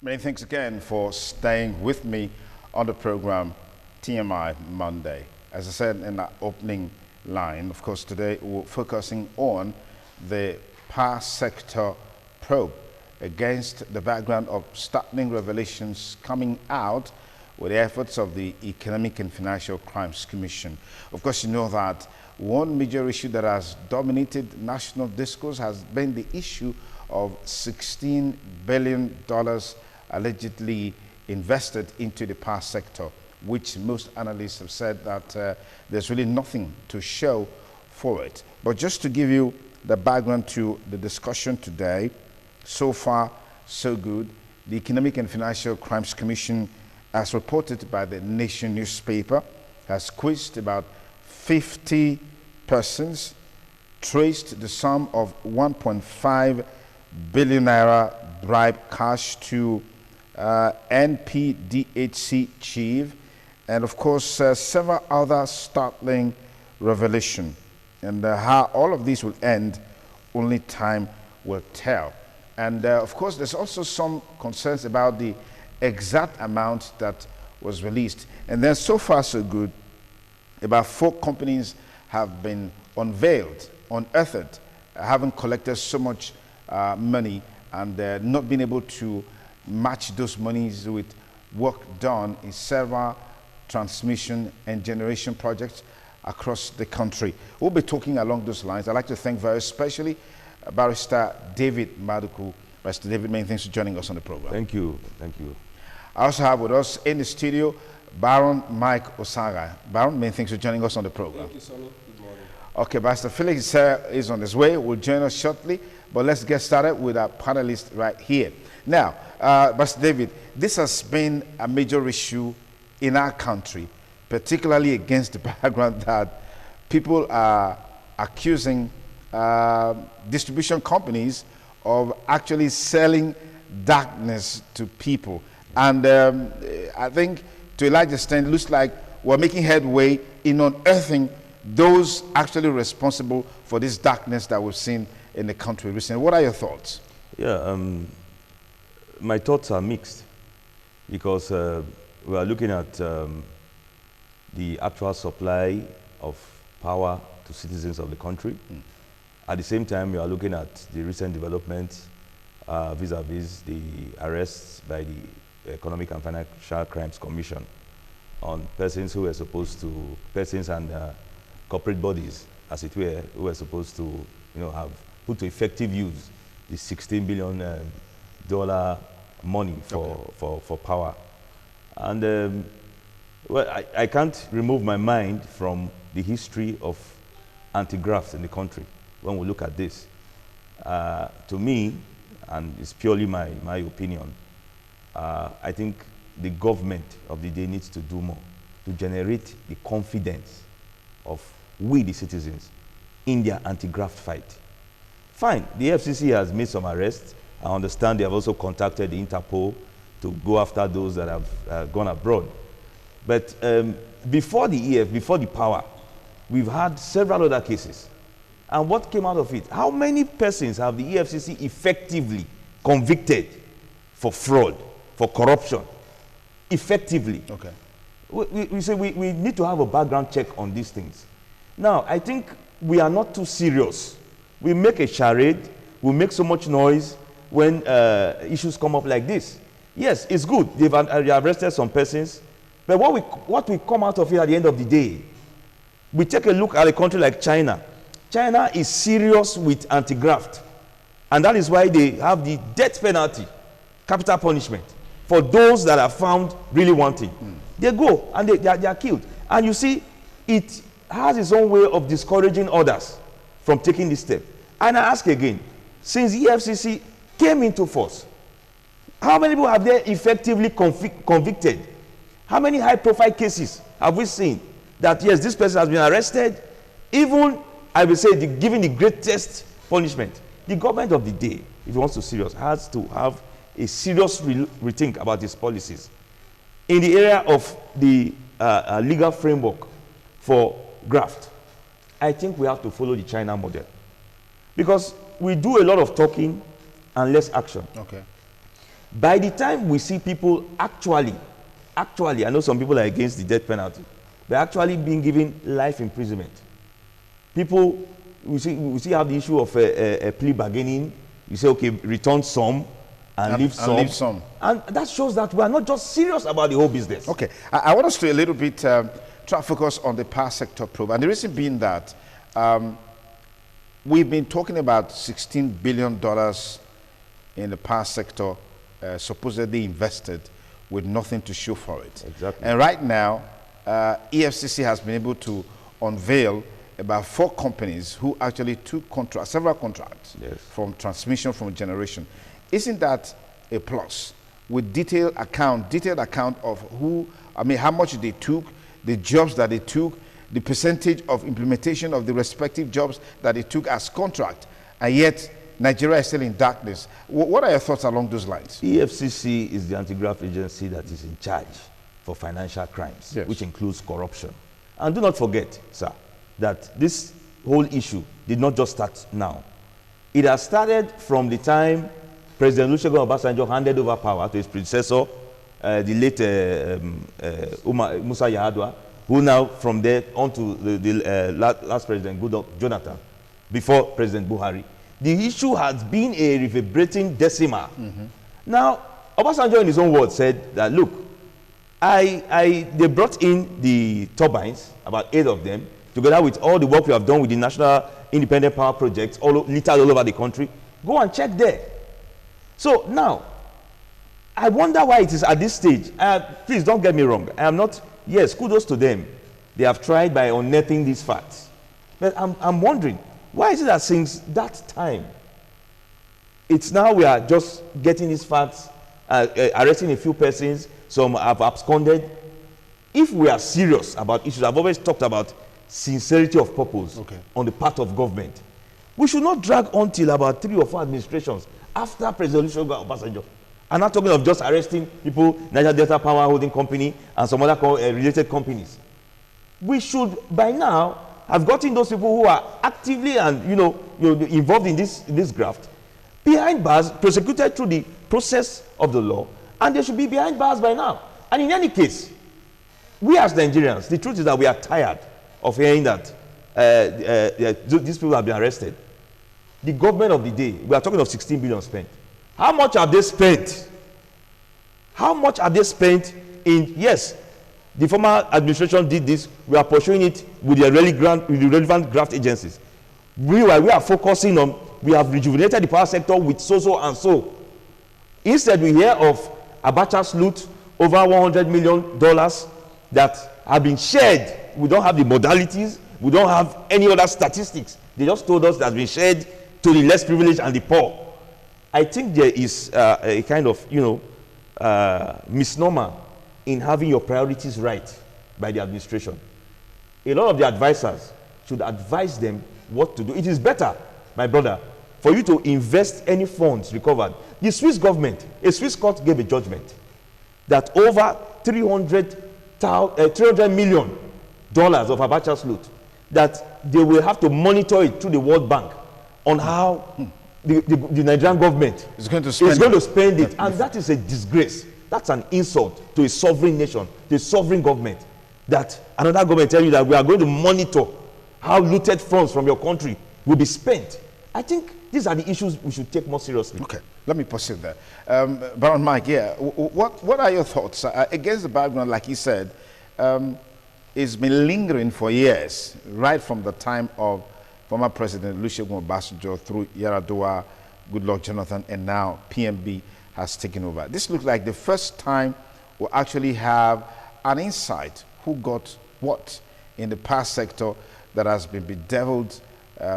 Many thanks again for staying with me on the program TMI Monday. As I said in the opening line, of course, today we're focusing on the power sector probe against the background of startling revelations coming out with the efforts of the Economic and Financial Crimes Commission. Of course, you know that one major issue that has dominated national discourse has been the issue of $16 billion allegedly invested into the power sector, which most analysts have said that there's really nothing to show for it. But just to give you the background to the discussion today, so far, so good. The Economic and Financial Crimes Commission, as reported by the Nation newspaper, has quizzed about 50 persons, traced the sum of 1.5 billion naira bribe cash to NPDHC chief, and of course several other startling revelation. And how all of these will end, only time will tell. And of course, there's also some concerns about the exact amount that was released. And then so far so good, about 4 companies have been unveiled, unearthed, having collected so much money and not been able to match those monies with work done in several transmission and generation projects across the country. We'll be talking along those lines. I'd like to thank very especially Barrister David Maduku. Barrister David, many thanks for joining us on the program. Thank you. Thank you. I also have with us in the studio Baron Mike Osaga. Baron, many thanks for joining us on the program. Thank you, Sonny. Good morning. Okay, Barrister Felix is on his way. Will join us shortly, but let's get started with our panelists right here. Now, Barrister David, this has been a major issue in our country, particularly against the background that people are accusing distribution companies of actually selling darkness to people. And I think to a large extent, it looks like we're making headway in unearthing those actually responsible for this darkness that we've seen in the country recently. What are your thoughts? Yeah, my thoughts are mixed because we are looking at the actual supply of power to citizens of the country. At the same time, we are looking at the recent developments vis-a-vis the arrests by the Economic and Financial Crimes Commission on persons who were supposed to, persons and corporate bodies, as it were, who were supposed to, have put to effective use the $16 billion money for power. And well, I can't remove my mind from the history of anti-graft in the country when we look at this. To me, and it's purely my opinion, I think the government of the day needs to do more to generate the confidence of we, the citizens, in their anti-graft fight. Fine, the Efcc has made some arrests. I understand they have also contacted the Interpol to go after those that have gone abroad. But before the EF, before the power, we've had several other cases. And what came out of it? How many persons have the EFCC effectively convicted for fraud, for corruption? Effectively. Okay. We say we need to have a background check on these things. Now, I think we are not too serious. We make a charade, we make so much noise when issues come up like this. Yes, it's good. They've arrested some persons. But what we come out of it at the end of the day, we take a look at a country like China. China is serious with anti-graft. And that is why they have the death penalty, capital punishment, for those that are found really wanting. They go and they are killed. And you see, it has its own way of discouraging others from taking this step. And I ask again, since EFCC came into force, how many people have they effectively convicted? How many high-profile cases have we seen that, yes, this person has been arrested, even, I will say, given the greatest punishment? The government of the day, if it wants to serious, has to have a serious rethink about its policies. In the area of the legal framework for graft, I think we have to follow the China model. Because we do a lot of talking and less action. Okay. By the time we see people actually, I know some people are against the death penalty, they're actually being given life imprisonment. People, we see how the issue of a plea bargaining, you say, okay, return some and leave some. And that shows that we are not just serious about the whole business. Okay, I want us to a little bit try to focus on the power sector probe. And the reason being that we've been talking about $16 billion in the power sector supposedly invested with nothing to show for it. Exactly. And right now, Efcc has been able to unveil about 4 companies who actually took contracts, several contracts, yes, from transmission, from generation. Isn't that a plus? With detailed account of who, I mean, how much they took, the jobs that they took, the percentage of implementation of the respective jobs that they took as contract, and yet Nigeria is still in darkness. What are your thoughts along those lines? EFCC is the anti-graft agency that is in charge for financial crimes, yes, which includes corruption. And do not forget, sir, that this whole issue did not just start now. It has started from the time President Olusegun Obasanjo handed over power to his predecessor, the late Musa Yar'Adua, who now from there on to the last president, Goodluck Jonathan, before President Buhari. The issue has been a reverberating decimal. Now, Obasanjo in his own words said that, look, they brought in the turbines, about 8 of them, together with all the work we have done with the National Independent Power Projects, littered all over the country. Go and check there. So now, I wonder why it is at this stage. Please don't get me wrong. I am not, yes, kudos to them. They have tried by unearthing these facts. But I'm wondering, why is it that since that time, it's now we are just getting these facts, arresting a few persons, some have absconded. If we are serious about issues, I've always talked about sincerity of purpose on the part of government. We should not drag on till about 3 or 4 administrations after President Olusegun Obasanjo. I'm not talking of just arresting people, Niger Delta Power Holding Company and some other related companies. We should, by now, have gotten those people who are actively and involved in this graft behind bars, prosecuted through the process of the law, and they should be behind bars by now. And in any case, we as Nigerians, the truth is that we are tired of hearing that these people have been arrested. The government of the day, we are talking of 16 billion spent. How much have they spent? How much have they spent in, yes, the former administration did this, we are pursuing it with the relevant graft agencies. We are focusing on, we have rejuvenated the power sector with so and so. Instead, we hear of Abacha's loot, over $100 million that have been shared. We don't have the modalities, we don't have any other statistics. They just told us that has been shared to the less privileged and the poor. I think there is a kind of, misnomer in having your priorities right by the administration. A lot of the advisors should advise them what to do. It is better, my brother, for you to invest any funds recovered. The Swiss government, a Swiss court gave a judgment that over $300 million of Abacha's loot, that they will have to monitor it through the World Bank on how the Nigerian government is going to spend it. And that is a disgrace. That's an insult to a sovereign nation, to a sovereign government, that another government tell you that we are going to monitor how looted funds from your country will be spent. I think these are the issues we should take more seriously. Okay, let me proceed there. Baron Mike, yeah, what are your thoughts? Against the background, like you said, it's been lingering for years, right from the time of former President Olusegun Obasanjo through Yar'Adua, Goodluck Jonathan, and now PMB has taken over. This looks like the first time we'll actually have an insight who got what in the past sector that has been bedeviled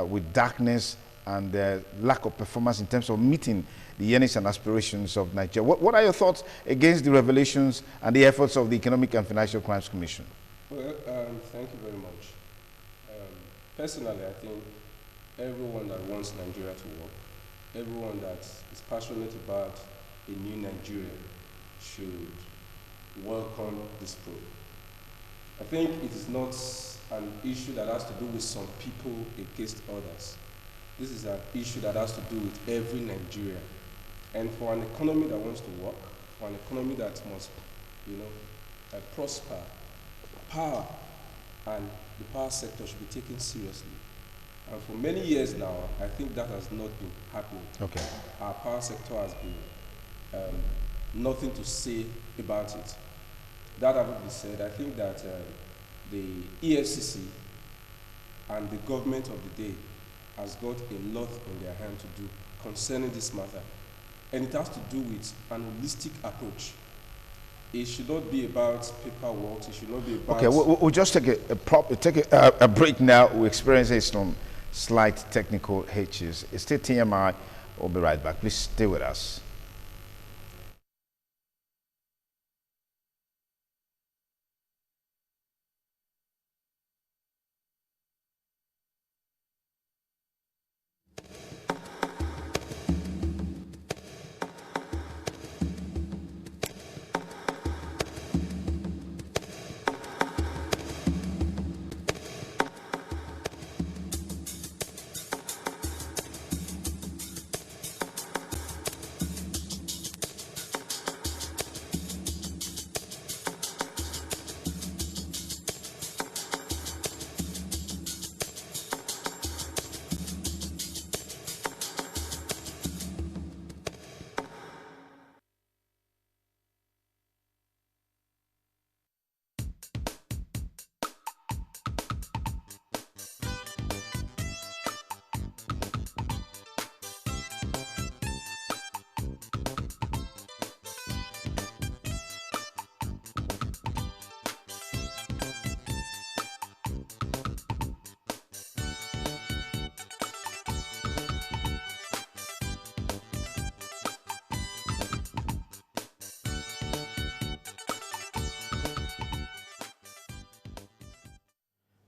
with darkness and lack of performance in terms of meeting the yearnings and aspirations of Nigeria. What are your thoughts against the revelations and the efforts of the Economic and Financial Crimes Commission? Well, thank you very much. Personally, I think everyone that wants Nigeria to work, everyone that is passionate about a new Nigeria should welcome this probe. I think it is not an issue that has to do with some people against others. This is an issue that has to do with every Nigerian. And for an economy that wants to work, for an economy that must, prosper, power and the power sector should be taken seriously. And for many years now, I think that has not been happening. Okay. Our power sector has been nothing to say about it. That having been said, I think that the EFCC and the government of the day has got a lot in their hand to do concerning this matter. And it has to do with an holistic approach. It should not be about paperwork. It should not be about... Okay, we'll just take a break now. We're experiencing some slight technical hitches. It's still TMI. We'll be right back. Please stay with us.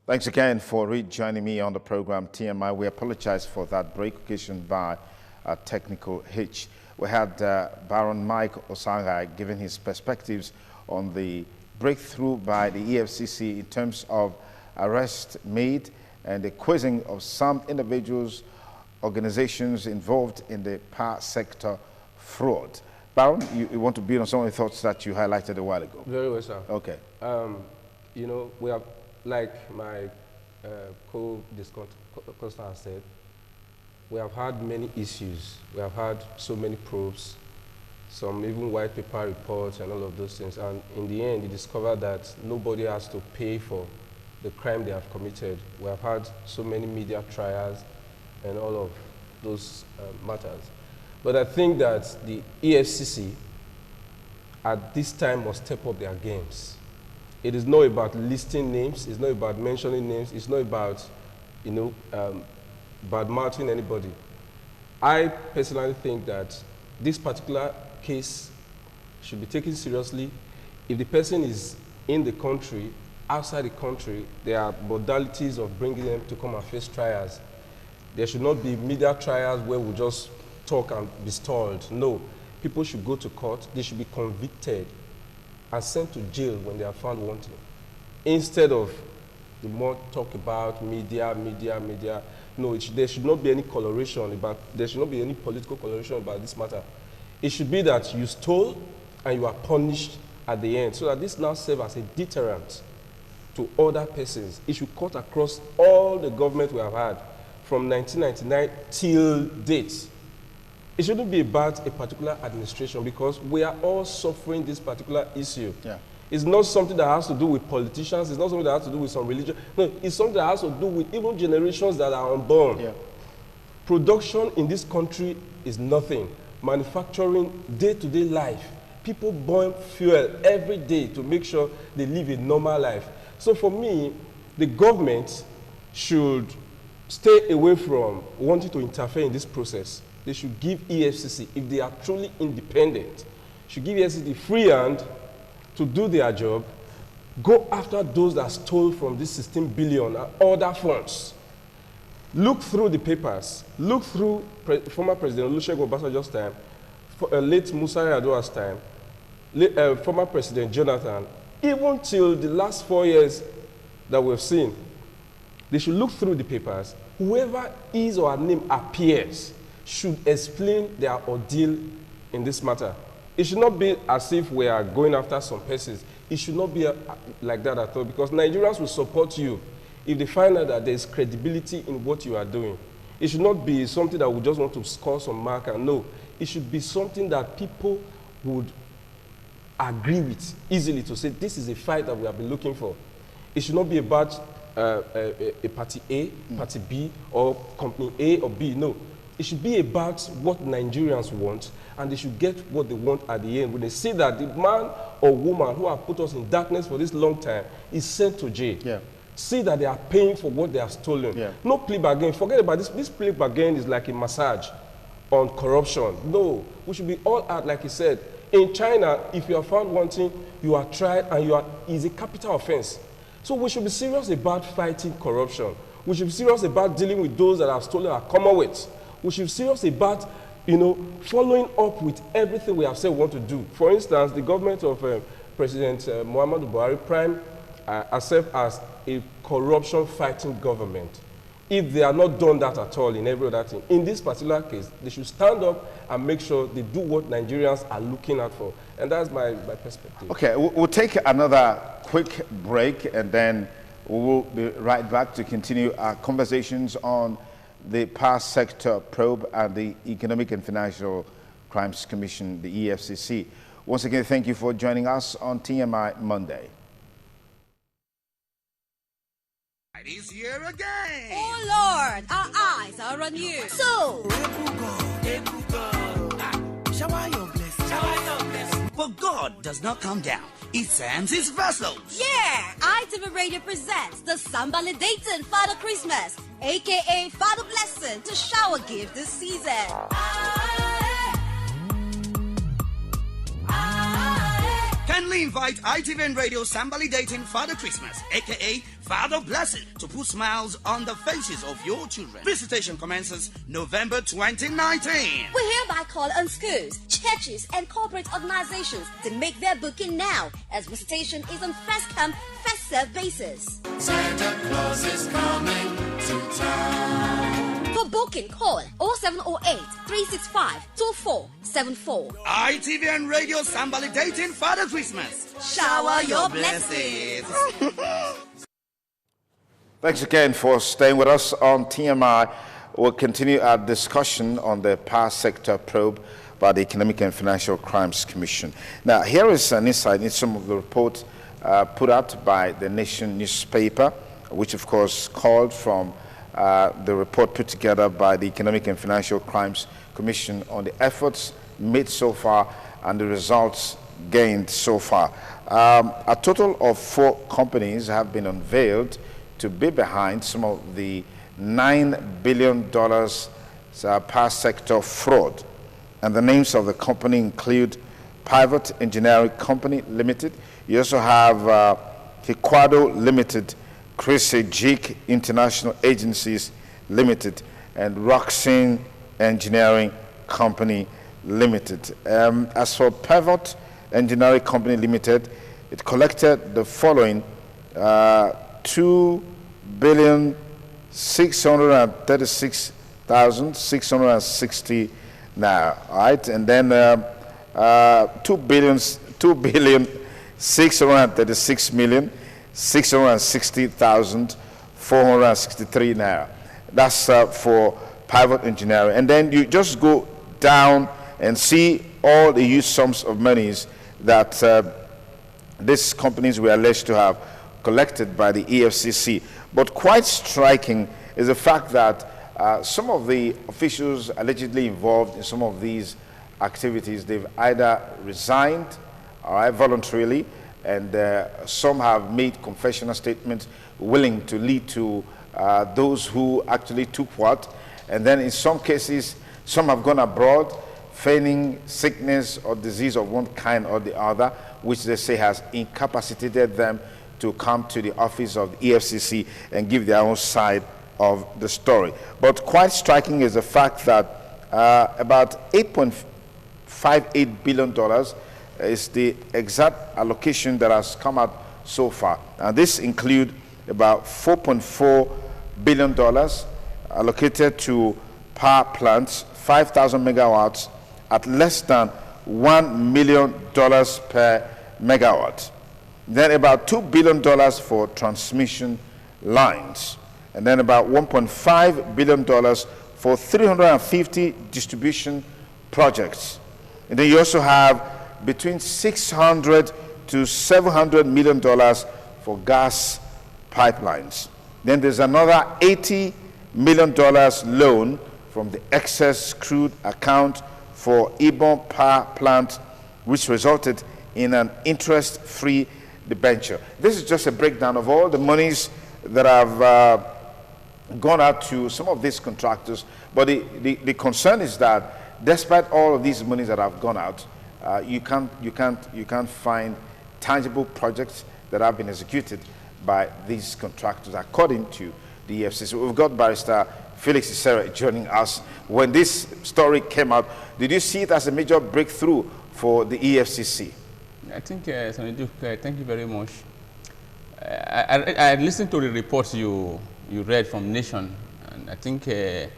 Thanks again for rejoining me on the program TMI. We apologize for that break occasioned by a technical hitch. We had Baron Mike Osangai giving his perspectives on the breakthrough by the EFCC in terms of arrests made and the quizzing of some individuals, organizations involved in the power sector fraud. Baron, you want to build on some of the thoughts that you highlighted a while ago? Very well, sir. Okay. We have, like my co-discussant has said, we have had many issues. We have had so many probes, some even white paper reports and all of those things. And in the end, you discover that nobody has to pay for the crime they have committed. We have had so many media trials and all of those matters. But I think that the EFCC at this time must step up their games. It is not about listing names, it's not about mentioning names, it's not about, bad-mouthing anybody. I personally think that this particular case should be taken seriously. If the person is in the country, outside the country, there are modalities of bringing them to come and face trials. There should not be media trials where we just talk and be stalled. No, people should go to court, they should be convicted and sent to jail when they are found wanting. Instead of the more talk about media. No, there should not be any coloration about, there should not be any political coloration about this matter. It should be that you stole and you are punished at the end, so that this now serves as a deterrent to other persons. It should cut across all the government we have had from 1999 till date. It shouldn't be about a particular administration, because we are all suffering this particular issue. Yeah. It's not something that has to do with politicians. It's not something that has to do with some religion. No, it's something that has to do with even generations that are unborn. Yeah. Production in this country is nothing. Manufacturing, day-to-day life. People burn fuel every day to make sure they live a normal life. So for me, the government should stay away from wanting to interfere in this process. They should give EFCC, if they are truly independent, should give EFCC free hand to do their job, go after those that stole from this 16 billion and other funds. Look through the papers, look through former President Olusegun Obasanjo's time, late Musa Yar'Adua's time, former President Jonathan, even till the last 4 years that we've seen. They should look through the papers. Whoever his or her name appears should explain their ordeal in this matter. It should not be as if we are going after some persons. It should not be like that at all, because Nigerians will support you if they find out that there is credibility in what you are doing. It should not be something that we just want to score some marker. No, it should be something that people would agree with easily, to say this is a fight that we have been looking for. It should not be about a party A, party B, or company A or B. No, it should be about what Nigerians want, and they should get what they want at the end. When they see that the man or woman who have put us in darkness for this long time is sent to jail, Yeah. see that they are paying for what they have stolen. Yeah. No plea bargain. Forget about this. This plea bargain is like a massage on corruption. No, we should be all out, like he said. In China, if you are found wanting, you are tried, and is a capital offense. So we should be serious about fighting corruption. We should be serious about dealing with those that have stolen our Commonwealth. We should be serious about, following up with everything we have said we want to do. For instance, the government of President Muhammadu Buhari Prime accept as a corruption-fighting government. If they are not done that at all in every other thing, in this particular case, they should stand up and make sure they do what Nigerians are looking out for. And that's my perspective. Okay, we'll take another quick break, and then we will be right back to continue our conversations on the power sector probe and the Economic and Financial Crimes Commission, the EFCC. Once again, thank you for joining us on TMI Monday. He's here again. Oh Lord, our eyes are on you. So, Shower your blessings. Shower your blessings. But God does not come down. He sends his vessels. yeah, ITV Radio presents the Somebody Dating Father Christmas, aka Father Blessing, to shower gift this season. Kindly invite ITV Radio Somebody Dating Father Christmas, aka Father Blessing, to put smiles on the faces of your children. Visitation commences November 2019. We hereby call on schools, churches, and corporate organizations to make their booking now, as visitation is on first come, first served basis. Santa Claus is coming to town. For booking, call 0708 365 2474. ITV and Radio Somebody Dating Father Christmas. Shower your blessings. Thanks again for staying with us on TMI. We'll continue our discussion on the power sector probe by the Economic and Financial Crimes Commission. Now, here is an insight in some of the reports put out by the Nation newspaper, which of course called from the report put together by the Economic and Financial Crimes Commission on the efforts made so far and the results gained so far. A total of 4 companies have been unveiled to be behind some of the $9 billion power sector fraud. And the names of the company include Pivot Engineering Company Limited. You also have Hikwado Limited, Jik International Agencies Limited, and Roxin Engineering Company Limited. As for Pivot Engineering Company Limited, it collected the following 2,636,660 now, right? And then 2,636,660,463 now. That's for Pivot Engineering. And then you just go down and see all the huge sums of monies that these companies were alleged to have collected by the EFCC. But quite striking is the fact that some of the officials allegedly involved in some of these activities, they've either resigned voluntarily, and some have made confessional statements willing to lead to those who actually took part. And then in some cases, some have gone abroad, feigning sickness or disease of one kind or the other, which they say has incapacitated them to come to the office of the EFCC and give their own side of the story. But quite striking is the fact that about $8.58 billion is the exact allocation that has come out so far. And this includes about $4.4 billion allocated to power plants, 5,000 megawatts at less than $1 million per megawatt. Then about $2 billion for transmission lines. And then about $1.5 billion for 350 distribution projects. And then you also have between $600 to $700 million for gas pipelines. Then there's another $80 million loan from the excess crude account for Ibon Power Plant, which resulted in an interest-free debenture. This is just a breakdown of all the monies that have gone out to some of these contractors. But the concern is that despite all of these monies that have gone out, you can't find tangible projects that have been executed by these contractors, according to the Efcc. So we've got Barrister Felix Isere joining us. When this story came out, did you see it as a major breakthrough for the EFCC? I think, Senator Duke, thank you very much. I listened to the reports you read from Nation, and I think the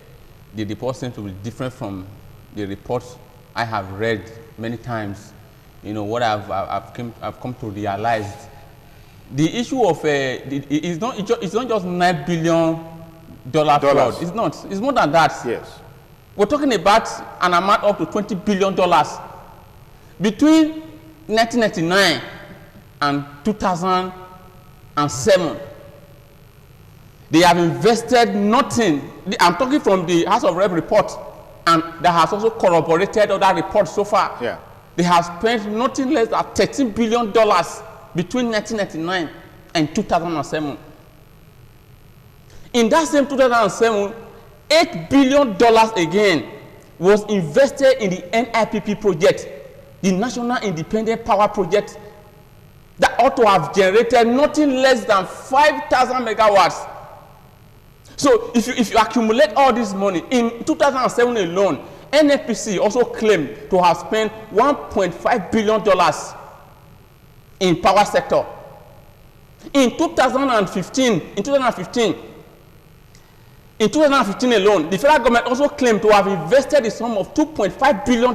report seems to be different from the reports I have read many times. You know, what I've come to realize. The issue of it's not just $9 billion fraud. It's not. It's more than that. Yes. We're talking about an amount up to $20 billion. Between 1999 and 2007, they have invested nothing. I'm talking from the House of Rep report, and that has also corroborated other reports so far. Yeah. They have spent nothing less than $13 billion between 1999 and 2007. In that same 2007, $8 billion again was invested in the NIPP project, the National Independent Power Project, that ought to have generated nothing less than 5,000 megawatts. So if you accumulate all this money, in 2007 alone, NFPC also claimed to have spent $1.5 billion in power sector. In 2015 alone, the federal government also claimed to have invested a sum of $2.5 billion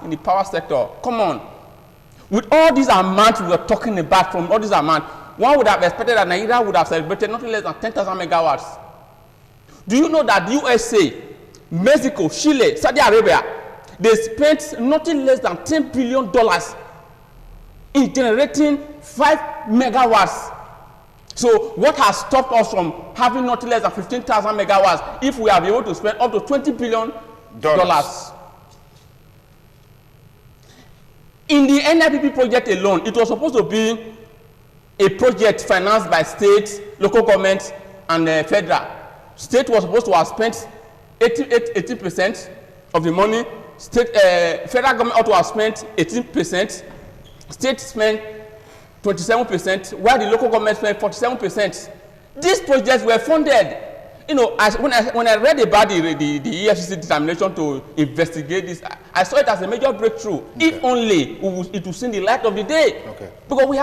in the power sector. Come on. With all these amounts we are talking about, from all these amounts, one would have expected that Nigeria would have celebrated nothing less than 10,000 megawatts. Do you know that USA, Mexico, Chile, Saudi Arabia, they spent nothing less than $10 billion in generating 5 megawatts? So what has stopped us from having nothing less than 15,000 megawatts if we are able to spend up to $20 billion? In the NIPP project alone, it was supposed to be a project financed by states, local governments, and federal. State was supposed to have spent 80% of the money. Federal government ought to have spent 18%. State spent 27%, while the local government spent 47%. These projects were funded. You know, when I read about the EFCC determination to investigate this, I saw it as a major breakthrough. Okay. If only it would see the light of the day. Okay. Because we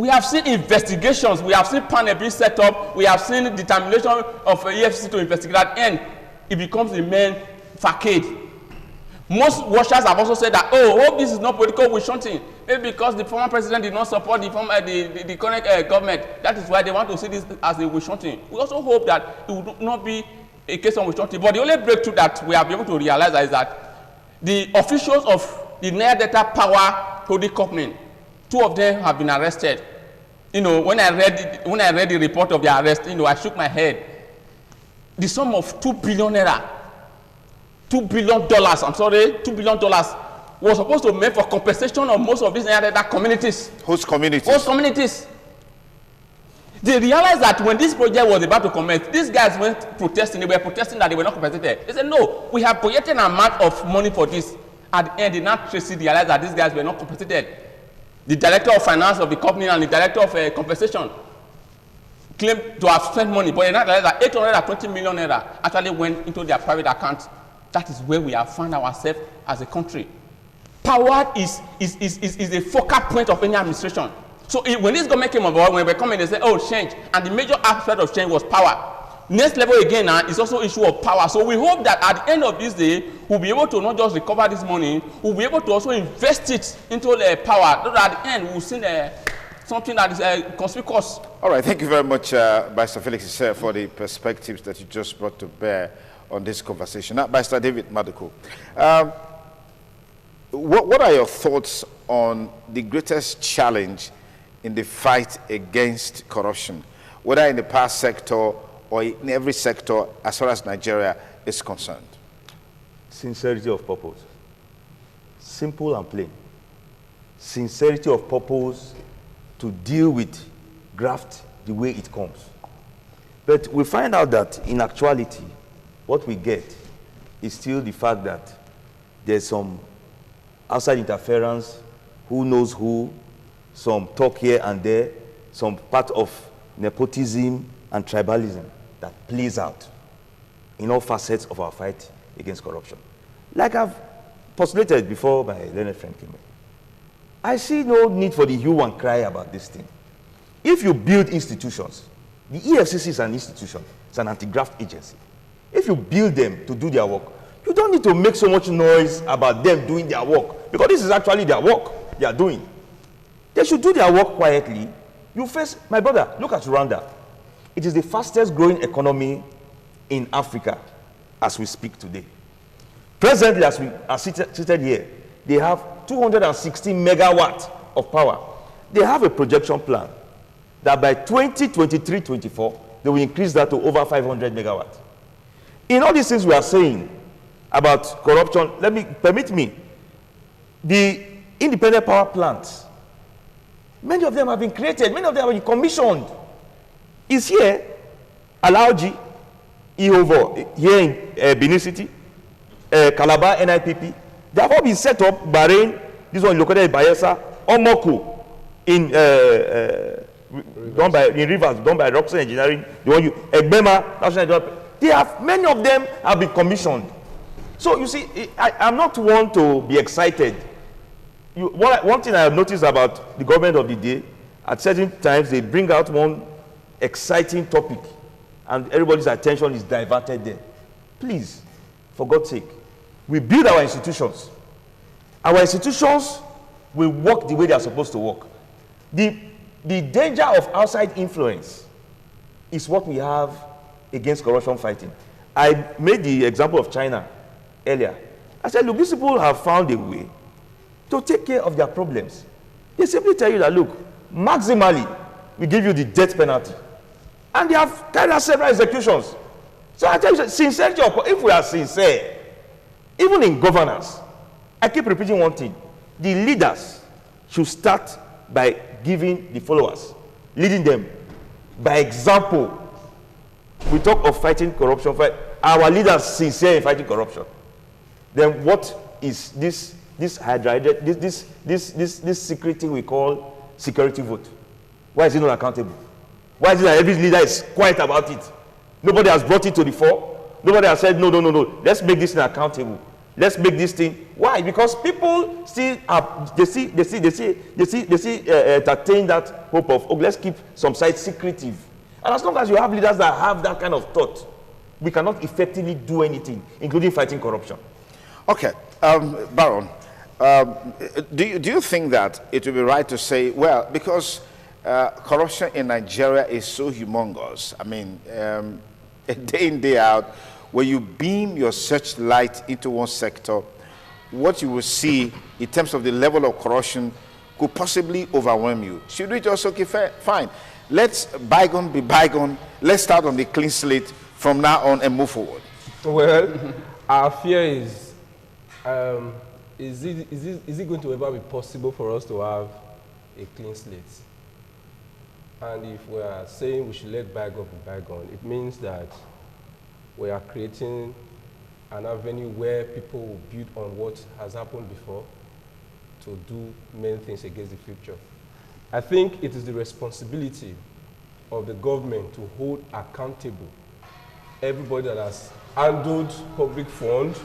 have seen investigations, we have seen panel being set up, we have seen the determination of EFCC to investigate that, and it becomes a main facade. Most watchers have also said that, oh, hope this is not political witch hunting. Maybe because the former president did not support the current government. That is why they want to see this as a witch hunting. We also hope that it will not be a case of witch hunting. But the only breakthrough that we have been able to realize is that the officials of the Niger Delta Power Holding Company, 2 of them have been arrested. You know, when I read the report of their arrest, you know, I shook my head. The sum of $2 billion, $2 billion was supposed to make for compensation of most of these other communities. Whose communities? Whose communities. They realized that when this project was about to commence, these guys went protesting. They were protesting that they were not compensated. They said, no, we have projected an amount of money for this. At the end, they now realized that these guys were not compensated. The director of finance of the company and the director of compensation claimed to have spent money, but they now realized that 820 million naira actually went into their private account. That is where we have found ourselves as a country. Power is a focal point of any administration. So when this government came on board, when they were coming, they said, oh, change. And the major aspect of change was power. next level again now is also issue of power. So we hope that at the end of this day, we'll be able to not just recover this money, we'll be able to also invest it into the power. So that at the end, we'll see something that is conspicuous. All right, thank you very much, Barrister Felix, for the perspectives that you just brought to bear on this conversation. Now, Barrister David Maduko, what are your thoughts on the greatest challenge in the fight against corruption, whether in the power sector or in every sector as far as Nigeria is concerned? Sincerity of purpose. Simple and plain. Sincerity of purpose to deal with graft the way it comes. But we find out that in actuality, what we get is still the fact that there's some outside interference, who knows who, some talk here and there, some part of nepotism and tribalism that plays out in all facets of our fight against corruption. Like I've postulated before my learned friend came in, I see no need for the hue and cry about this thing. If you build institutions, the EFCC is an institution, it's an anti-graft agency. If you build them to do their work, you don't need to make so much noise about them doing their work, because this is actually their work they are doing. They should do their work quietly. You face, my brother, look at Rwanda. It is the fastest growing economy in Africa as we speak today. Presently, as we are seated here, they have 216 megawatts of power. They have a projection plan that by 2023-24, they will increase that to over 500 megawatts. In all these things we are saying about corruption, permit me, the independent power plants, many of them have been created, many of them have been commissioned. Is here, Alaoji, Ihovo, here in Benin City, Calabar, NIPP, they have all been set up. Bahrain, this one located in Bayelsa, Omoko, in Rivers, done by Roxy Engineering, the one Egbema, National. They have, many of them have been commissioned. So you see, I'm not one to be excited. One thing I have noticed about the government of the day, at certain times they bring out one exciting topic and everybody's attention is diverted there. Please, for God's sake, we build our institutions. Our institutions will work the way they are supposed to work. The danger of outside influence is what we have against corruption fighting. I made the example of China earlier. I said, look, these people have found a way to take care of their problems. They simply tell you that, look, maximally, we give you the death penalty. And they have carried out several executions. So I tell you, sincerity, if we are sincere, even in governance, I keep repeating one thing. The leaders should start by giving the followers, leading them by example. We talk of fighting corruption. Our leaders sincere in fighting corruption. Then what is this secret thing we call security vote? Why is it not accountable? Why is it that every leader is quiet about it? Nobody has brought it to the fore. Nobody has said, no. Let's make this thing accountable. Let's make this thing. Why? Because people still entertain that hope of, oh, let's keep some sides secretive. And as long as you have leaders that have that kind of thought, we cannot effectively do anything, including fighting corruption. Okay, Baron, do you think that it would be right to say, well, because corruption in Nigeria is so humongous, I mean, day in, day out, when you beam your searchlight into one sector, what you will see in terms of the level of corruption could possibly overwhelm you. Should we just, okay, fine, let's bygone be bygone, let's start on the clean slate from now on and move forward? Well, our fear is it going to ever be possible for us to have a clean slate? And if we are saying we should let bygone be bygone, it means that we are creating an avenue where people will build on what has happened before to do many things against the future. I think it is the responsibility of the government to hold accountable everybody that has handled public funds,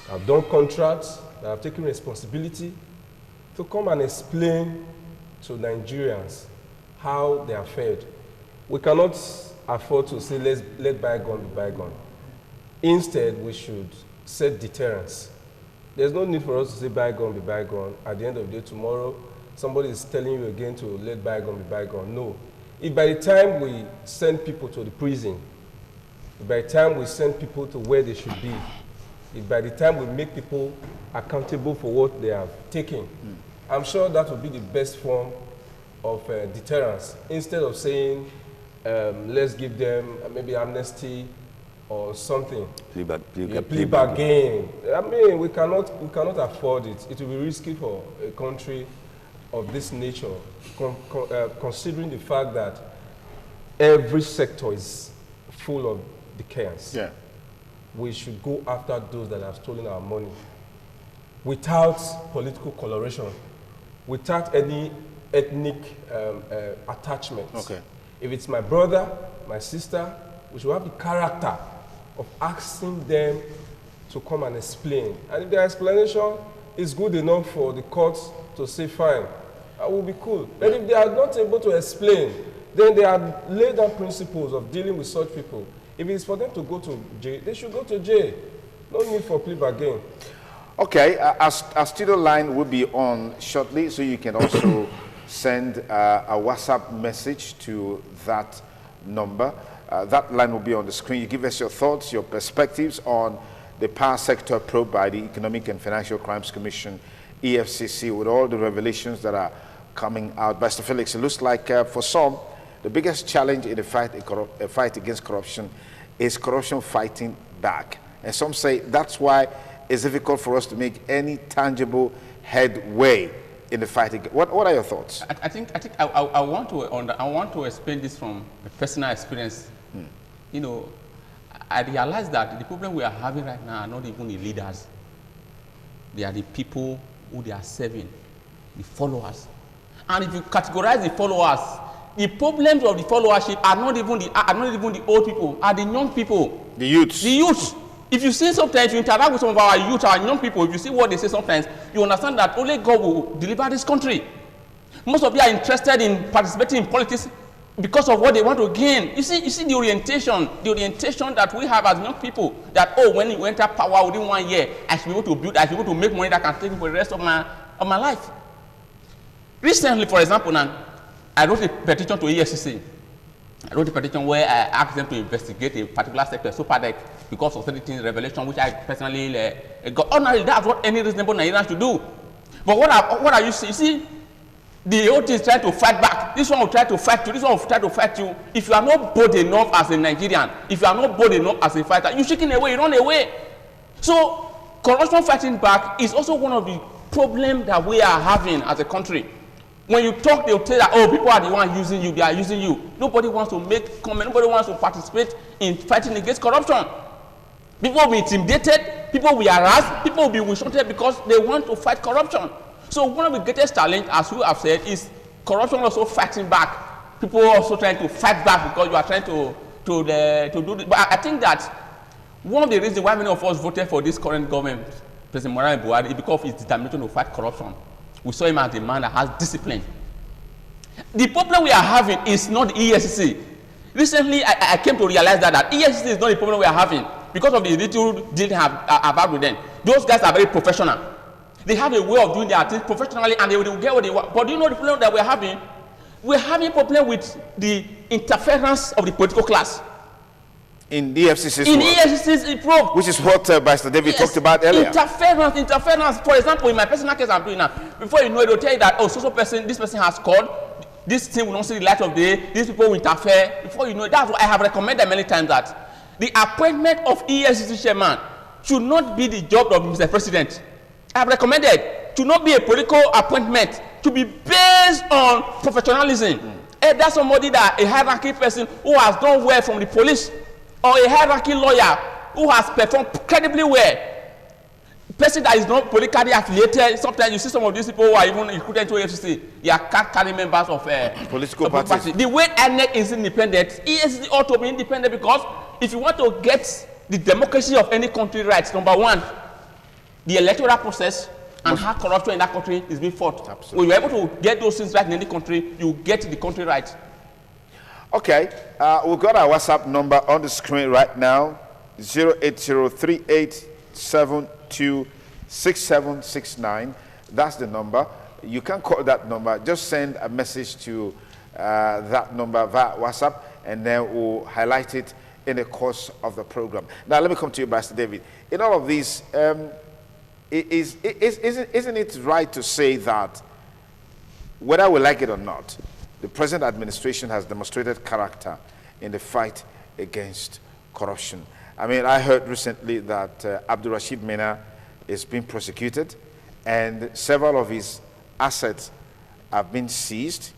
have done contracts, that have taken responsibility, to come and explain to Nigerians how they are fed. We cannot afford to say let bygone be bygone. Instead, we should set deterrence. There's no need for us to say bygone be bygone. At the end of the day, tomorrow, somebody is telling you again to let bygone be bygone. No. If by the time we send people to the prison, if by the time we send people to where they should be, if by the time we make people accountable for what they have taken, I'm sure that would be the best form of deterrence. Instead of saying, let's give them maybe amnesty or something. Plea bargain. I mean, we cannot afford it. It will be risky for a country of this nature, considering the fact that every sector is full of decayance. Yeah. We should go after those that have stolen our money without political coloration, without any ethnic attachment. Okay. If it's my brother, my sister, we should have the character of asking them to come and explain. And if their explanation is good enough for the courts to say, fine, that will be cool. But if they are not able to explain, then they are laid down principles of dealing with such people. If it's for them to go to jail, they should go to jail. No need for plea bargain. Okay, our studio line will be on shortly, so you can also send a WhatsApp message to that number. That line will be on the screen. You give us your thoughts, your perspectives on the power sector probe by the Economic and Financial Crimes Commission, EFCC, with all the revelations that are coming out. Mr. Felix, it looks like for some, the biggest challenge in the fight against corruption is corruption fighting back. And some say that's why it's difficult for us to make any tangible headway in the fight against. What are your thoughts? I think I want to explain this from a personal experience. You know, I realize that the problem we are having right now are not even the leaders. They are the people who they are serving, the followers. And if you categorize the followers, the problems of the followership are not even the old people, are the young people. The youths. The youths. If you see sometimes, you interact with some of our youth, our young people, if you see what they say sometimes, you understand that only God will deliver this country. Most of you are interested in participating in politics because of what they want to gain. You see the orientation that we have as young people, that, oh, when you enter power within 1 year, I should be able to build, I should be able to make money that can take me for the rest of my life. Recently, for example, now, I wrote a petition to EFCC. I wrote a petition where I asked them to investigate a particular sector, SuperDec, because of certain revelation, which I personally got. Ordinarily, that's what any reasonable Nigerian should do. But what are you see? You see, the old is trying to fight back. This one will try to fight you. This one will try to fight you. If you are not bold enough as a Nigerian, if you are not bold enough as a fighter, you shaking away, you run away. So, corruption fighting back is also one of the problems that we are having as a country. When you talk, they'll tell that, oh, people are the ones using you, they are using you. Nobody wants to make comment, nobody wants to participate in fighting against corruption. People will be intimidated, people will be harassed, people will be wishunted because they want to fight corruption. So one of the greatest challenges, as you have said, is corruption also fighting back. People are also trying to fight back because you are trying to do this. But I think that one of the reasons why many of us voted for this current government, President Muhammadu Buhari, is because of his determination to fight corruption. We saw him as a man that has discipline. The problem we are having is not the EFCC. Recently, I came to realize that EFCC is not the problem we are having because of the little deal I've had with them. Those guys are very professional. They have a way of doing their things professionally and they will get what they want. But do you know the problem that we're having? We're having a problem with the interference of the political class. In the EFCC's in EFCC's probe. Which is what Mr. David talked about earlier. Interference. For example, in my personal case I'm doing now, before you know it, they'll tell you that, oh, this person has called, this thing will not see the light of day, these people will interfere. Before you know it, that's what I have recommended many times, that the appointment of EFCC chairman should not be the job of Mr. President. I have recommended to not be a political appointment, to be based on professionalism. That's somebody that a hierarchy person who has done well from the police, or a hierarchy lawyer who has performed credibly well. Person that is not politically affiliated, sometimes you see some of these people who are even recruited to EFCC, they are carrying members of political parties. The way INEC is independent, EFCC ought to be independent, because if you want to get the democracy of any country right, number one, the electoral process and how corruption in that country is being fought. Absolutely. When you're able to get those things right in any country, you get the country right. Okay, we've got our WhatsApp number on the screen right now, 08038726769. That's the number. You can call that number. Just send a message to that number via WhatsApp, and then we'll highlight it in the course of the program. Now, let me come to you, Pastor David. In all of this, isn't it right to say that whether we like it or not, the present administration has demonstrated character in the fight against corruption? I mean, I heard recently that Abdul Rashid Mena is being prosecuted, and several of his assets have been seized.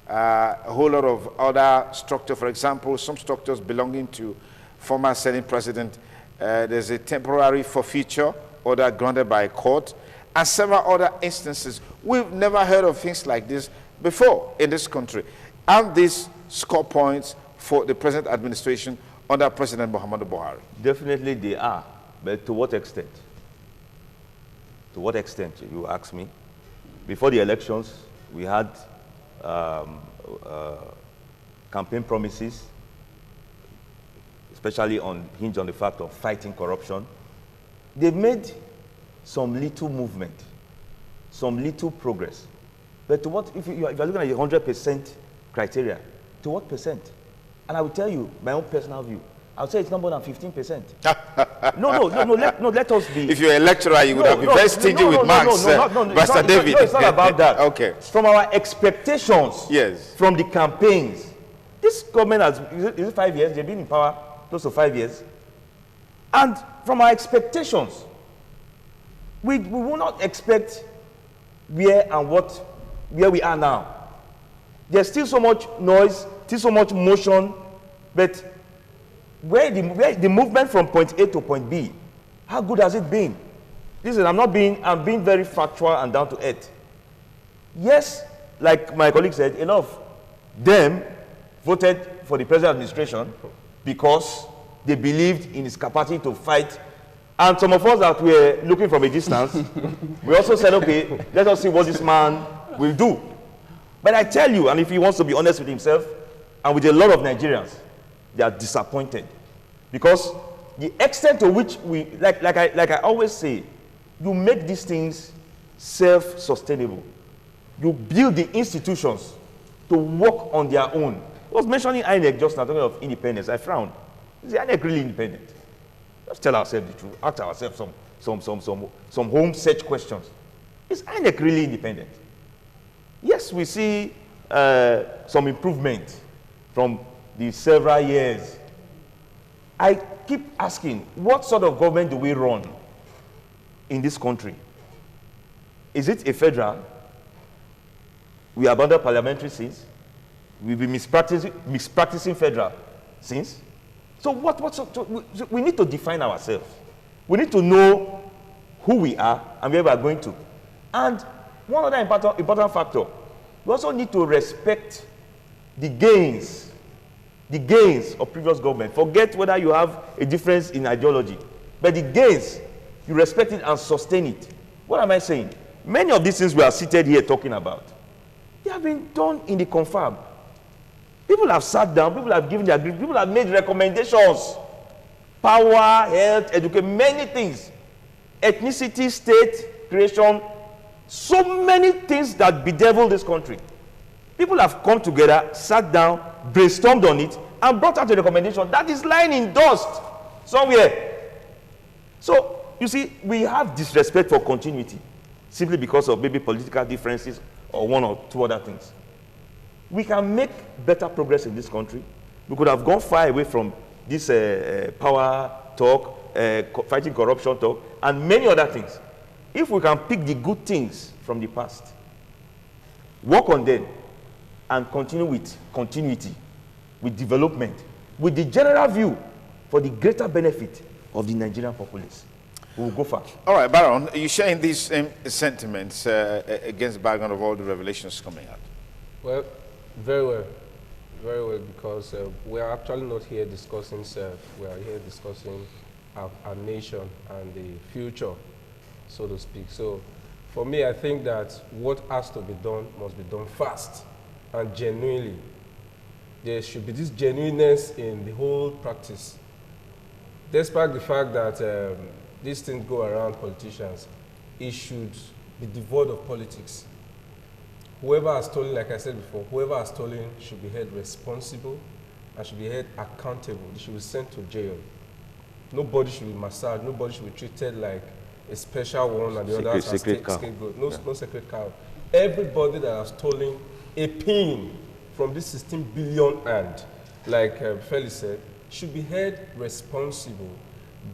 A whole lot of other structures, for example, some structures belonging to former Senate President, there's a temporary forfeiture order granted by a court, and several other instances. We've never heard of things like this before in this country. And these score points for the present administration under President Muhammadu Buhari? Definitely they are, but to what extent? To what extent, you ask me? Before the elections, we had campaign promises, especially hinged on the fact of fighting corruption. They've made some little movement, some little progress. But to what, if you're looking at the 100% criteria, to what percent? And I will tell you my own personal view. I would say it's not more than 15%. Let us be. If you're a lecturer, you would have been very stingy with marks, Pastor David. No, it's not about that. Okay. From our expectations, yes, from the campaigns, this government has, is it 5 years? They've been in power close to 5 years. And from our expectations, we will not expect where we are now. There's still so much noise, still so much motion, but where the movement from point A to point B, how good has it been? Listen, I'm being very factual and down to earth. Yes, like my colleague said, a lot of them voted for the present administration because they believed in his capacity to fight. And some of us that were looking from a distance, we also said, okay, let us see what this man will do. But I tell you, and if he wants to be honest with himself, and with a lot of Nigerians, they are disappointed. Because the extent to which we, like I always say, you make these things self-sustainable. You build the institutions to work on their own. I was mentioning INEC just now, talking of independence. I frowned. Is the INEC really independent? Let's tell ourselves the truth. Ask ourselves some home search questions. Is INEC really independent? Yes, we see some improvement from the several years. I keep asking, what sort of government do we run in this country? Is it a federal? We are under parliamentary since. We've been mispracticing federal since. So we need to define ourselves. We need to know who we are and where we are going to. And one other important factor, we also need to respect the gains of previous government. Forget whether you have a difference in ideology, but the gains, you respect it and sustain it. What am I saying? Many of these things we are seated here talking about, they have been done in the confab. People have sat down, people have given their agreement, people have made recommendations. Power, health, education, many things. Ethnicity, state, creation, so many things that bedevil this country. People have come together, sat down, brainstormed on it, and brought out a recommendation that is lying in dust somewhere. So, you see, we have disrespect for continuity simply because of maybe political differences or one or two other things. We can make better progress in this country. We could have gone far away from this power talk, fighting corruption talk, and many other things. If we can pick the good things from the past, work on them, and continue with continuity, with development, with the general view for the greater benefit of the Nigerian populace, we will go far. All right, Baron, are you sharing these sentiments against the background of all the revelations coming out? Well, very well, because we are actually not here discussing self. We are here discussing our nation and the future, so to speak. So, for me, I think that what has to be done must be done fast and genuinely. there should be this genuineness in the whole practice. Despite the fact that these things go around politicians, it should be devoid of politics. Whoever has stolen, like I said before, whoever has stolen should be held responsible and should be held accountable. They should be sent to jail. Nobody should be massaged. Nobody should be treated like a special one and the others are scapegoat. No sacred cow. Everybody that has stolen a pin from this 16 billion hand, like Felix said, should be held responsible,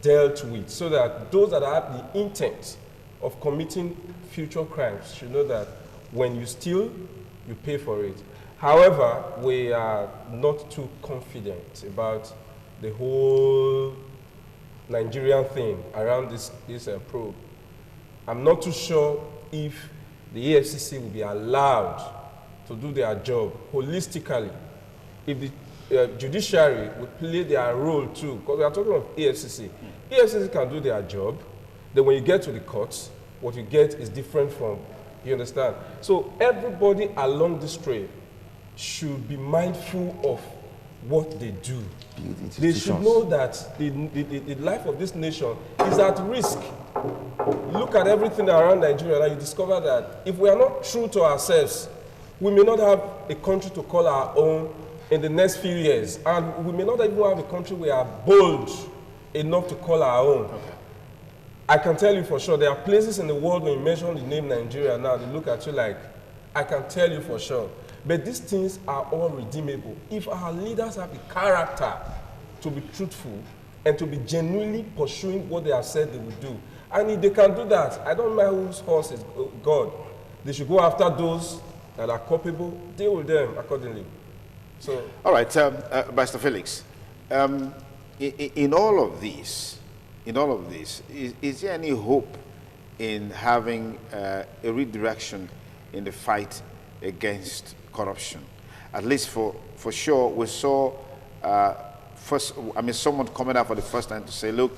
dealt with, so that those that have the intent of committing future crimes should know that when you steal, you pay for it. However, we are not too confident about the whole Nigerian thing around this probe. I'm not too sure if the Efcc will be allowed to do their job holistically. If the judiciary would play their role too, because we are talking of Efcc. Efcc can do their job, then when you get to the courts, what you get is different from, you understand? So everybody along this trail should be mindful of what they do. They should know that the life of this nation is at risk. Look at everything around Nigeria and you discover that if we are not true to ourselves, we may not have a country to call our own in the next few years. And we may not even have a country we are bold enough to call our own. Okay. I can tell you for sure, there are places in the world when you mention the name Nigeria now, they look at you like, I can tell you for sure. But these things are all redeemable. If our leaders have the character to be truthful and to be genuinely pursuing what they have said they will do, and if they can do that, I don't mind whose horse is God. They should go after those that are culpable, deal with them accordingly. So, all right, Mr. Felix, in all of this, is there any hope in having a redirection in the fight against corruption? At least for sure, we saw someone coming out for the first time to say, look,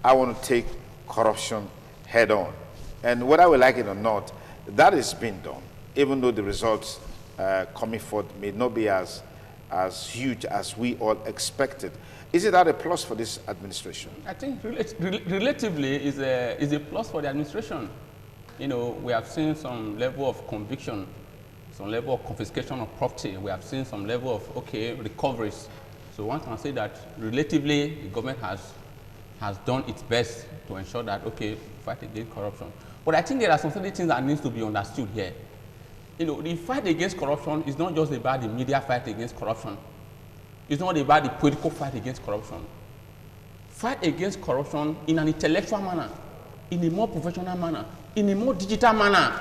I want to take corruption head on. And whether we like it or not, that is being done, even though the results coming forth may not be as huge as we all expected. Is it that a plus for this administration? I think relatively is a plus for the administration. You know, we have seen some level of conviction, some level of confiscation of property. We have seen some level of, recoveries. So one can say that relatively the government has done its best to ensure that, fight against corruption. But I think there are some certain things that needs to be understood here. You know, the fight against corruption is not just about the media fight against corruption. It's not about the political fight against corruption. Fight against corruption in an intellectual manner, in a more professional manner, in a more digital manner.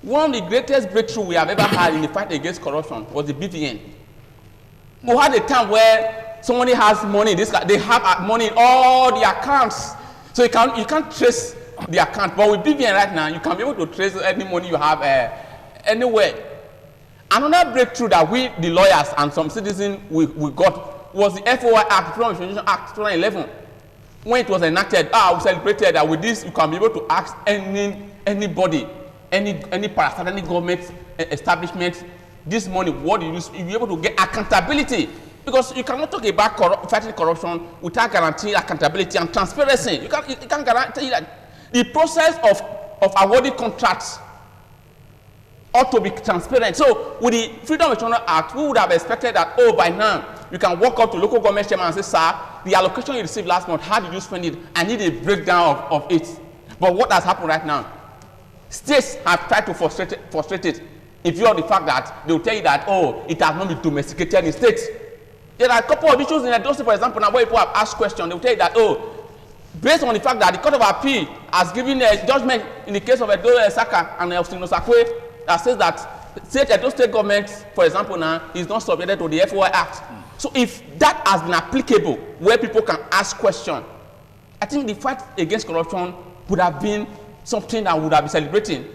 One of the greatest breakthroughs we have ever had in the fight against corruption was the BVN. We had a time where somebody has money, they have money in all the accounts. So you can't trace the account. But with BVN right now, you can be able to trace any money you have anywhere. Another breakthrough that we, the lawyers and some citizens, we got was the FOI Act, Freedom of Information Act 2011. When it was enacted, we celebrated that with this, you can be able to ask anybody, any parastatal, any government establishment, this money, what do you use? You'll be able to get accountability. Because you cannot talk about fighting corruption without guaranteeing accountability and transparency. You can't guarantee that. The process of awarding contracts ought to be transparent. So with the Freedom of Information Act, we would have expected that, by now, you can walk up to local government chairman and say, sir, the allocation you received last month, how did you spend it? I need a breakdown of it. But what has happened right now? States have tried to frustrate it. In view of the fact that they will tell you that, it has not been domesticated in states. There are a couple of issues in Edo State, for example, now where people have asked questions, they will tell you that, based on the fact that the Court of Appeal has given a judgment in the case of Edo Saka and Austin Osakwe that says that Edo State government, for example, now is not subjected to the FOI Act. So if that has been applicable, where people can ask questions, I think the fight against corruption would have been something that would have been celebrating.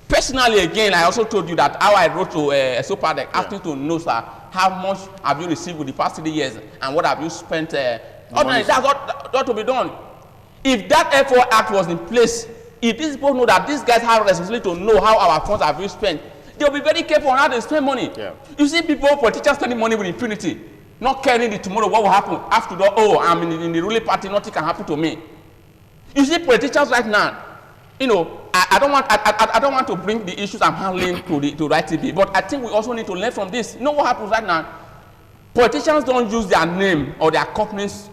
Personally, again, I also told you that how I wrote to SOPADEC asking to know, sir, how much have you received with the past 3 years and what have you spent? That's what to be done. If that FOI Act was in place, if these people know that these guys have a responsibility to know how our funds have been spent, they'll be very careful on how they spend money. Yeah. You see people, politicians spending money with impunity, not caring the tomorrow what will happen. After all, oh, I'm in the ruling party, nothing can happen to me. You see politicians right now, you know, I don't want to bring the issues I'm handling to ITV, but I think we also need to learn from this. You know what happens right now? Politicians don't use their name or their companies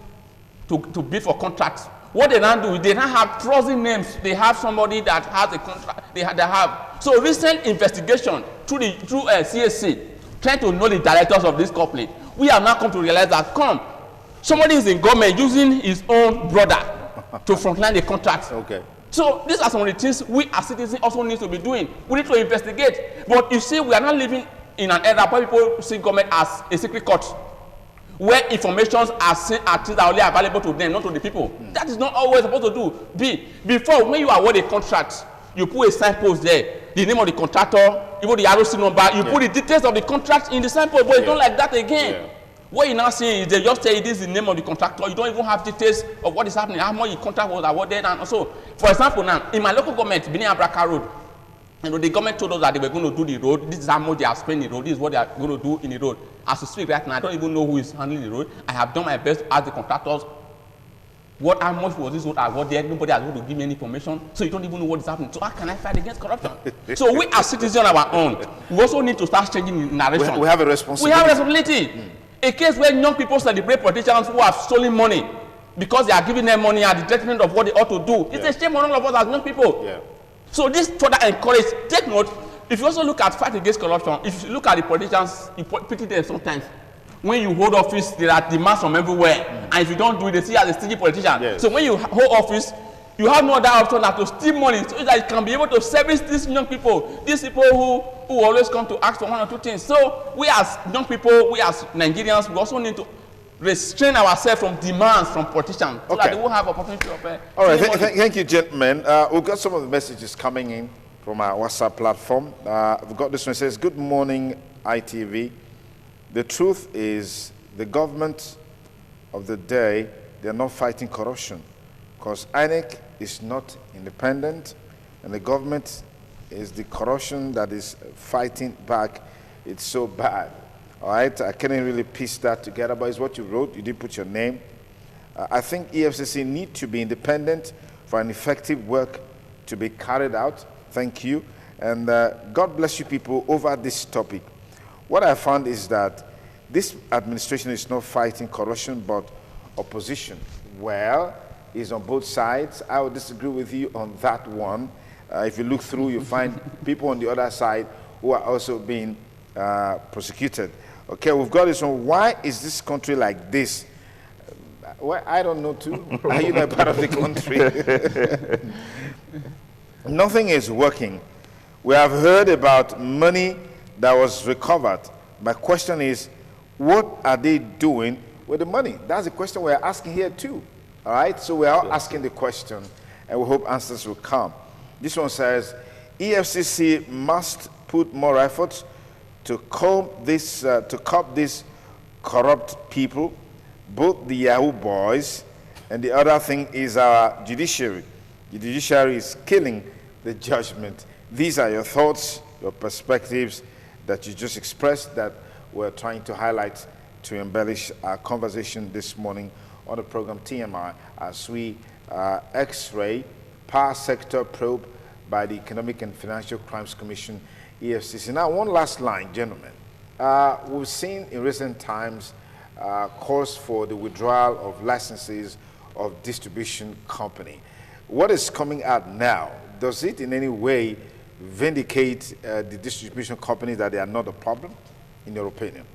to bid for contracts. What they now do is they now have trusty names. They have somebody that has a contract. They have. So recent investigation through CSC, trying to know the directors of this company, we have now come to realize that somebody is in government using his own brother to frontline the contracts. Okay. So these are some of the things we as citizens also need to be doing. We need to investigate. But you see, we are not living in an era where people see government as a secret court, where informations are seen as things that are only available to them, not to the people. That is not always supposed to do. Before, when you award a contract, you put a signpost there, the name of the contractor, even the ROC number, you put the details of the contract in the signpost, but it's not like that again. Yeah. What you're now seeing is they just say this is the name of the contractor. You don't even have details of what is happening, how much the contract was awarded, and also, for example, now in my local government, Benin Abraka Road, you know, the government told us that they were going to do the road. This is how much they have spent the road. This is what they are going to do in the road. As we speak right now, I don't even know who is handling the road. I have done my best to ask the contractors how much was this road awarded. Nobody has going to give me any information. So you don't even know what is happening. So how can I fight against corruption? So we as citizens on our own, we also need to start changing the narration. We have a responsibility. We have a responsibility. A case where young people celebrate politicians who have stolen money because they are giving them money at the detriment of what they ought to do. It's a shame on all of us as young people. Yeah. So this further encourage, take note, if you also look at fight against corruption, if you look at the politicians, you pity them sometimes. When you hold office, there are demands from everywhere. And if you don't do it, they see you as a stingy politician. Yes. So when you hold office, you have no other option than to steal money so that you can be able to service these young people, these people who always come to ask for one or two things. So we as young people, we as Nigerians, we also need to restrain ourselves from demands from politicians so that they will have opportunity of all right, thank you, gentlemen. We've got some of the messages coming in from our WhatsApp platform. We've got this one. It says, good morning, ITV. The truth is the government of the day, they're not fighting corruption because INEC is not independent and the government is the corruption that is fighting back. It's so bad. All right, I can't really piece that together, but it's what you wrote. You did put your name. I think EFCC need to be independent for an effective work to be carried out. Thank you. And God bless you people over this topic. What I found is that this administration is not fighting corruption, but opposition. Well, it's on both sides. I would disagree with you on that one. If you look through, you find people on the other side who are also being prosecuted. Okay, we've got this one. Why is this country like this? Well, I don't know too. Are you not part of the country? Nothing is working. We have heard about money that was recovered. My question is, what are they doing with the money? That's the question we're asking here too. All right, so we are asking the question and we hope answers will come. This one says, EFCC must put more efforts to curb these corrupt people, both the Yahoo boys, and the other thing is our judiciary. The judiciary is killing the judgment. These are your thoughts, your perspectives that you just expressed that we're trying to highlight to embellish our conversation this morning on the program TMI as we X-ray power sector probe by the Economic and Financial Crimes Commission, EFCC. Now, one last line, gentlemen. We've seen in recent times calls for the withdrawal of licenses of distribution company. What is coming out now? Does it in any way vindicate the distribution company that they are not a problem, in your opinion?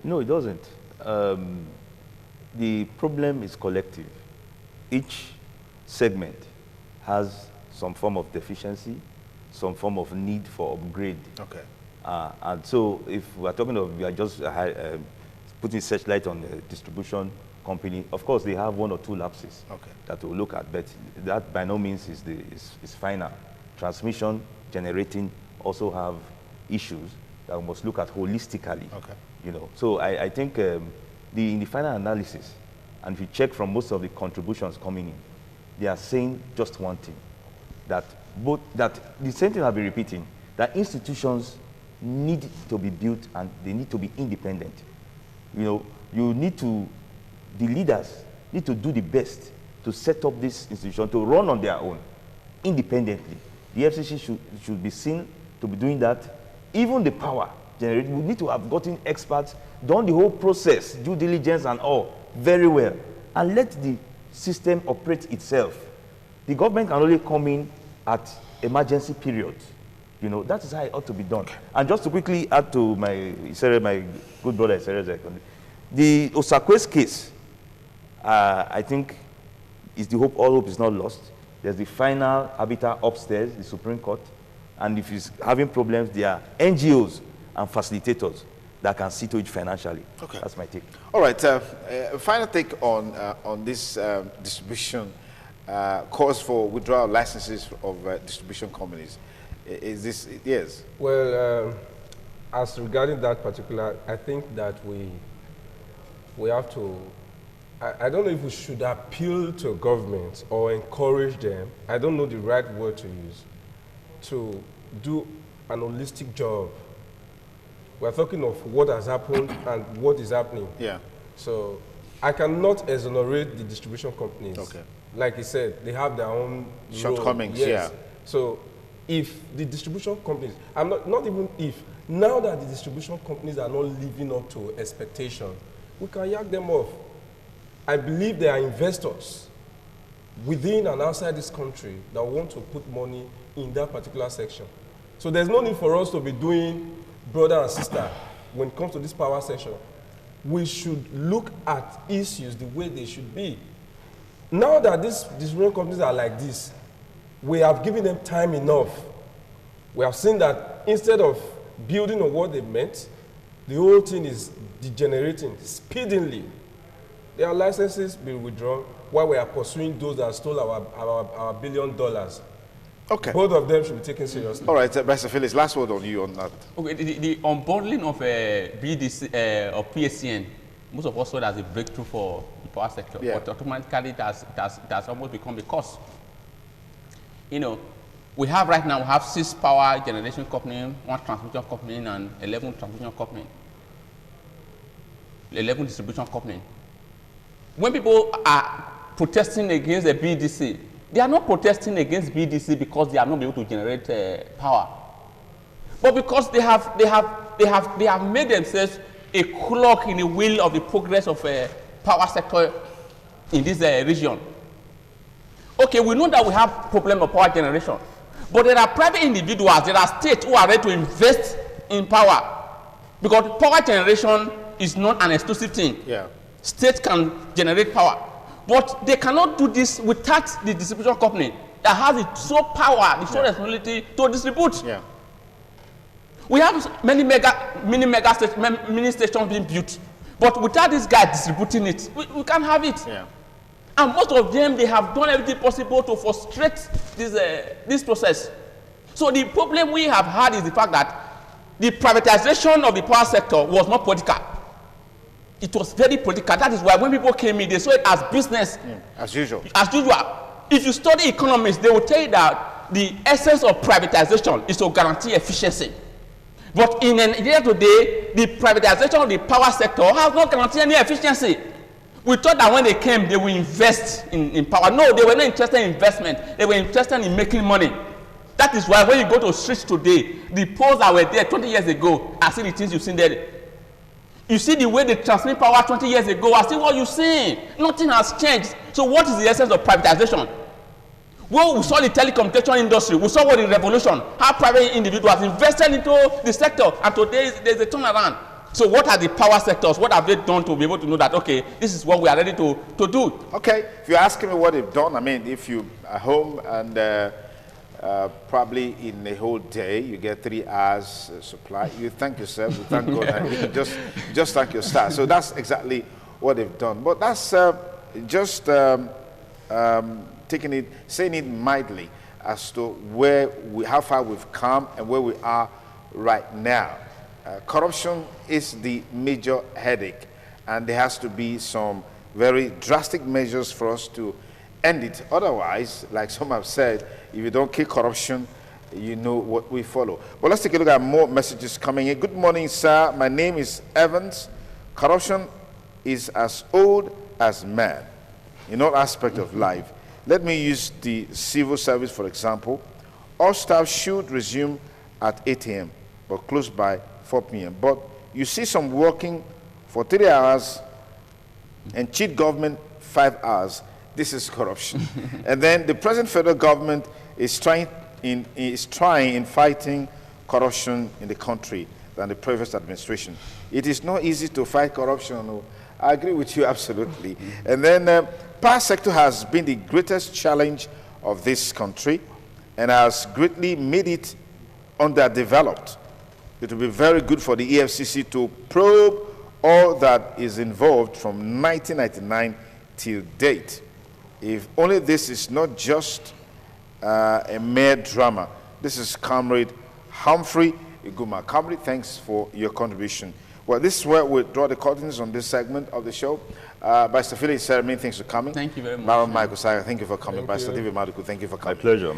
No, it doesn't. The problem is collective. Each segment has some form of deficiency, some form of need for upgrade. Okay. And so if we're talking of, we are just putting searchlight on the distribution company, of course they have one or two lapses that we'll look at, but that by no means is final. Transmission, generating also have issues that we must look at holistically. Okay. You know, so I think in the final analysis, and if you check from most of the contributions coming in, they are saying just one thing, that the same thing I'll be repeating, that institutions need to be built and they need to be independent. You know, you need to, the leaders need to do the best to set up this institution to run on their own, independently. The FCC should be seen to be doing that. Even the power generated, we need to have gotten experts, done the whole process, due diligence and all, very well, and let the system operate itself. The government can only come in at emergency periods. You know, that is how it ought to be done. And just to quickly add to my good brother, the Osakwe's case, I think, is the hope, all hope is not lost. There's the final arbiter upstairs, the Supreme Court, and if he's having problems, there are NGOs and facilitators that can see to it financially. Okay. That's my take. All right, final take on this distribution calls for withdrawal licenses of distribution companies. Is this, yes? Well, as regarding that particular, I think that we have to, I don't know if we should appeal to government or encourage them, I don't know the right word to use, to do an holistic job. We're talking of what has happened and what is happening. Yeah. So I cannot exonerate the distribution companies. Okay. Like he said, they have their own shortcomings. Yes. Yeah. So if the distribution companies, I'm not even if, now that the distribution companies are not living up to expectation, we can yak them off. I believe there are investors within and outside this country that want to put money in that particular section. So there's no need for us to be doing brother and sister when it comes to this power section. We should look at issues the way they should be. Now that these distribution companies are like this, we have given them time enough. We have seen that instead of building on what they meant, the whole thing is degenerating speedily. Their licenses be withdrawn while we are pursuing those that stole our $1 billion. Okay. Both of them should be taken seriously. All right, Mr. Phillips, last word on you on that. Okay, the unbundling of BDC or PSCN, most of us saw it as a breakthrough for the power sector, yeah. but automatically it has almost become a cost. You know, we have 6 power generation companies, 1 transmission company, and 11 transmission company, 11 distribution company. When people are protesting against the BDC, they are not protesting against BDC because they are not able to generate power, but because they have made themselves a clock in the wheel of the progress of power sector in this region. Okay, we know that we have problem of power generation, but there are private individuals, there are states who are ready to invest in power, because power generation is not an exclusive thing. Yeah. States can generate power, but they cannot do this without the distribution company that has the sole power, the sole responsibility to distribute. Yeah. We have many mini stations being built, but without this guy distributing it, we can't have it. Yeah. And most of them, they have done everything possible to frustrate this process. So the problem we have had is the fact that the privatization of the power sector was not political. It was very political. That is why when people came in, they saw it as business. As usual. As usual. If you study economics, they will tell you that the essence of privatization is to guarantee efficiency. But in Nigeria today, the privatization of the power sector has not guaranteed any efficiency. We thought that when they came, they would invest in power. No, they were not interested in investment. They were interested in making money. That is why when you go to streets today, the poles that were there 20 years ago are still the things you've seen there. You see the way they transmit power 20 years ago, are still what you're seeing. Nothing has changed. So what is the essence of privatization? Well, we saw the telecommunication industry. We saw what the revolution, how private individuals invested into the sector, and today there's a turnaround. So what are the power sectors? What have they done to be able to know that, okay, this is what we are ready to do? Okay, if you're asking me what they've done, I mean, if you are home and probably in a whole day, you get 3 hours supply, you thank yourself, you thank God, and you just thank your star. So that's exactly what they've done. But that's just taking it, saying it mildly as to how far we've come and where we are right now. Corruption is the major headache, and there has to be some very drastic measures for us to end it. Otherwise, like some have said, if you don't kill corruption, you know what we follow. But let's take a look at more messages coming in. Good morning, sir. My name is Evans. Corruption is as old as man in all aspects of life. Let me use the civil service, for example. All staff should resume at 8 a.m. but close by 4 p.m. But you see some working for 3 hours and cheat government 5 hours. This is corruption. And then the present federal government is trying in fighting corruption in the country than the previous administration. It is not easy to fight corruption. No. I agree with you absolutely. And then power sector has been the greatest challenge of this country and has greatly made it underdeveloped. It will be very good for the EFCC to probe all that is involved from 1999 till date. If only this is not just a mere drama. This is Comrade Humphrey Iguma. Comrade, thanks for your contribution. Well, this is where we draw the curtains on this segment of the show. Barrister Philip Seremine, thanks for coming. Thank you very much. Baron Michael Saga, thank you for coming. Barrister David Maduku, thank you for coming. My pleasure.